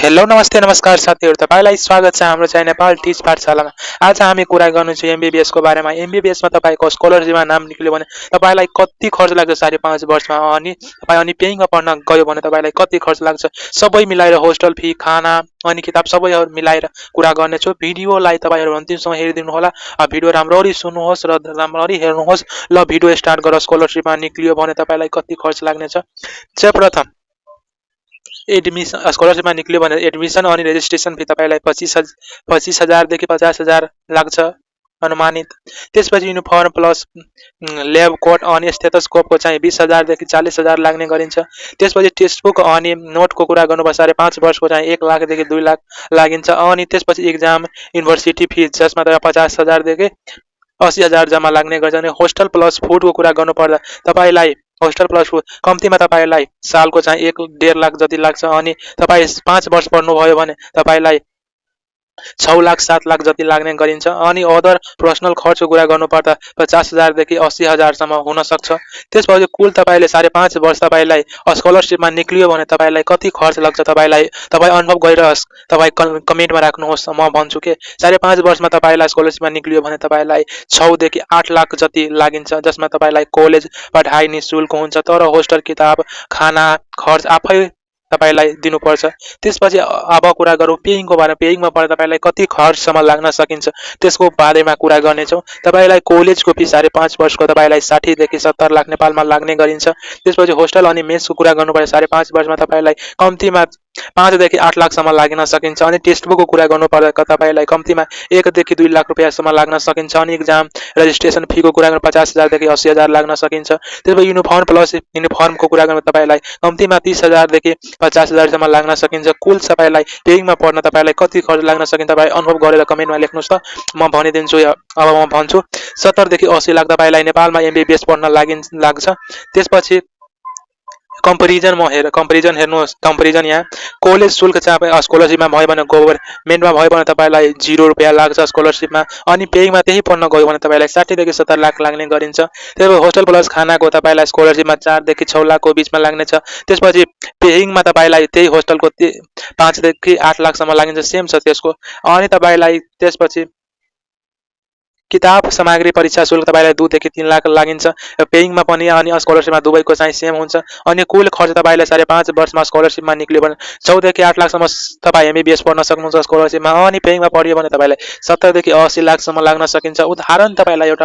Hello नमस्ते नमस्कार साथीहरु, तपाईलाई स्वागत छ हाम्रो चाहिँ नेपाल टिच पाठशालामा। आज हामी कुरा गर्नुहुन्छ एमबीबीएस को बारेमा। एमबीबीएस मा तपाईको स्कलरशिपमा नाम निक्ल्यो भने तपाईलाई कति खर्च लाग्छ 5.5 वर्षमा, अनि तपाई अनि पेइङमा पढ्न गयो भने तपाईलाई कति खर्च लाग्छ, सबै मिलाएर होस्टल फी, खाना अनि किताब सबैहरु मिलाएर कुरा गर्नेछु। भिडियोलाई तपाईहरु अन्तिमसम्म हेरिदिनु होला। भिडियो राम्ररी सुन्नुहोस् र राम्ररी हेर्नुहोस्। ल भिडियो स्टार्ट गरौँ। स्कलरशिपमा निक्लियो भने तपाईलाई कति खर्च लाग्नेछ। सर्वप्रथम एडमिसन स्कलरशिपमा निक्ल्यो भने एडमिसन अनि रेजिस्ट्रेसन फी तपाईलाई 25,000 देखि 50,000 लाग्छ अनुमानित। त्यसपछि युनिफर्म प्लस ल्याब कोट अनि स्टेथोस्कोपको चाहिँ 20,000 देखि 40,000 लाग्ने गरिन्छ। त्यसपछि टेक्स्टबुक अनि नोटको कुरा गर्नुपर्छ 5.5 वर्षको चाहिँ 1 लाख देखि 2 लाख लागिन्छ। अनि त्यसपछि एक्जाम युनिभर्सिटी फी जसमा 50,000 देखि 80,000 जम्मा लाग्ने गर्छ। अनि होस्टल प्लस फुडको कुरा गर्नुपर्दा तपाईलाई होस्टल प्लस फुड कम्तीमा तपाईलाई सालको चाहिँ 1.5 लाख जति लाग्छ। अनि तपाई 5 वर्ष पढ्नुभयो भने तपाईलाई 6 लाख 7 लाख जति लाग्ने गरिन्छ। अनि अदर पर्सनल खर्चको कुरा गर्नुपर्दा 50,000 देखि 80,000 सम्म हुन सक्छ। त्यसपछि कुल तपाईले 5.5 वर्ष तपाईलाई स्कलरशिपमा निक्लियो भने तपाईलाई कति खर्च लाग्छ तपाईलाई तपाई अनुभव गरिरहस्। तपाई कमेन्टमा राख्नुहोस्, म भन्छु के 5.5 वर्षमा तपाईलाई स्कलरशिपमा निक्लियो भने तपाईलाई 6 देखि 8 लाख जति लागिन्छ, जसमा तपाईलाई कलेज पढाइ निशुल्क हुन्छ, तर होस्टल किताब खाना खर्च आफै तपाईलाई दिनुपर्छ। त्यसपछि अब कुरा गरौँ पेइङको बारेमा। पेइङमा पढ्दा तपाईलाई कति खर्चसम्म लाग्न सकिन्छ त्यसको बारेमा कुरा गर्नेछौँ। तपाईलाई कलेजको फी 5.5 वर्षको तपाईलाई 60 देखि 70 लाख नेपालमा लाग्ने गरिन्छ। त्यसपछि होस्टल अनि मेसको कुरा गर्नुपर्दा 5.5 वर्षमा तपाईलाई कम्तीमा 5 देखि 8 लाखसम्म लाग्न सकिन्छ। अनि टेक्स्टबुकको कुरा गर्नुपर्दा तपाईलाई कम्तीमा 1 देखि 2 लाख रुपैयाँसम्म लाग्न सकिन्छ। अनि एक्जाम रजिस्ट्रेसन फीको कुरा गर्दा 50,000 देखि 80,000 लाग्न सकिन्छ। त्यसपछि युनिफर्म प्लस युनिफर्मको कुरा गर्दा तपाईलाई कम्तीमा 30,000 देखि 50,000 सम्म लाग्न सकिन्छ। कुल तपाईलाई पेइङमा पढ्न तपाईलाई कति खर्च लाग्न सकिन्छ तपाई अनुभव गरेर कमेन्टमा लेख्नुस् त, म भनिदिन्छु। अब म भन्छु 70 देखि 80 लाख तपाईलाई नेपालमा एमबीबीएस पढ्न लाग्छ। त्यसपछि कम्पेरिजन हेर्नुहोस्। कम्पेरिजन यहाँ कलेज शुल्क चाहिँ स्कलरशिपमा भयो भने गभर्नमेन्टमा भयो भने तपाईलाई 0 रुपैयाँ लाग्छ स्कलरशिपमा। अनि पेइङमा त्यही पढ्न गयो भने तपाईलाई 60 देखि 70 लाख लाग्ने गरिन्छ। त्यसपछि होस्टल प्लस खानाको तपाईलाई स्कलरशिपमा 4 देखि 6 लाखको बीचमा लाग्नेछ। त्यसपछि पेइङमा तपाईलाई त्यही होस्टलको 5 देखि 8 लाखसम्म लागिन्छ, सेम छ त्यसको। अनि तपाईलाई त्यसपछि किताब सामग्री परीक्षा शुल्क तपाईलाई 2 देखि 3 लाख लागिन्छ पेइङमा पनि अनि स्कलरशिपमा दुवैको चाहिँ सेम हुन्छ। अनि कुल खर्च तपाईलाई 5.5 वर्षमा स्कलरशिपमा निक्ल्यो भने 6 देखि 8 लाखसम्म तपाई एमबीबीएस पढ्न सक्नुहुन्छ स्कलरशिपमा। अनि पेइङमा पढ्यो भने तपाईलाई 70 देखि 80 लाखसम्म लाग्न सकिन्छ। उदाहरण तपाईलाई एउटा